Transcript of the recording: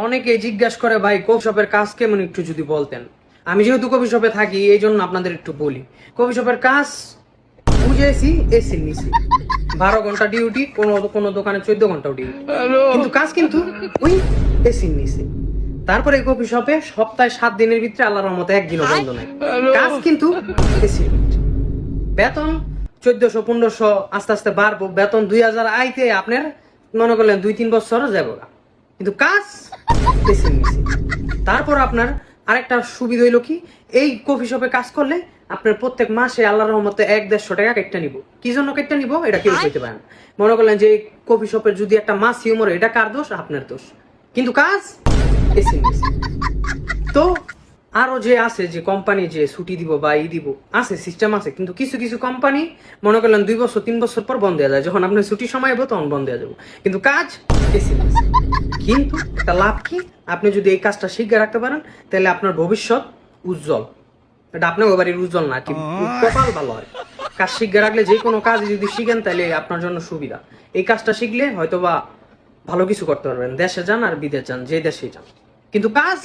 অনেকে জিজ্ঞাসা করে ভাই কফি শপের কাজ কেমন একটু যদি বলতেন। আমি যেহেতু কফি শপে থাকি এই জন্য আপনাদের একটু বলি। কফি শপের কাজ বুঝেছি, এসির নিচে 12 ঘন্টা ডিউটি, কোনো কোনো দোকানে 14 ঘন্টাও ডিউটি, কিন্তু কাজ কিন্তু ওই এসির নিচে। তারপরে এই কফি শপে সপ্তাহে 7 দিনের ভিতরে আল্লাহর রহমতে একদিনও বন্ধ নাই, কাজ কিন্তু এসির ভিতরে। বেতন 1400 1500 আস্তে আস্তে বাড়বো, বেতন 2000 আইতে আপনার মনে করলেন 2-3 বছর যাবো না, কিন্তু কাজ বেশি নিচ্ছে। তারপর আপনার আরেকটা সুবিধা হইলো কি, এই কফি শপে কাজ করলে আপনার প্রত্যেক মাসে আল্লাহর রহমতে 100-150 টাকা কেটে নিব। কি জন্য কেটে নিব এটা কেউ কইতে পারে না। মনে করলেন যে কফি শপের যদি একটা মাছ হিউমার, এটা কার দোষ? আপনার দোষ, কিন্তু কাজ বেশি নিচ্ছে। তো আরো যে আছে যে কোম্পানি যে ছুটি দিব বা দিব আছে, সিস্টেম আছে, কিন্তু কিছু কিছু কোম্পানি মনে করলেন 2 বছর 3 বছর পর বন্ধ হয়ে যায়, যখন আপনার ছুটির সময় হবে তখন বন্ধ হয়ে যাবো, কিন্তু কাজ বেশি বেশি। কিন্তু একটা লাভ কি, আপনি যদি এই কাজটা শিখে রাখতে পারেন তাহলে আপনার ভবিষ্যৎ উজ্জ্বল। এটা আপনার বাড়ির উজ্জ্বল না কি, কপাল ভালো হয়। কাজ শিখে রাখলে যে কোনো কাজ যদি শিখেন তাহলে আপনার জন্য সুবিধা। এই কাজটা শিখলে হয়তোবা ভালো কিছু করতে পারবেন, দেশে যান আর বিদেশ যান, যে দেশেই যান, কিন্তু কাজ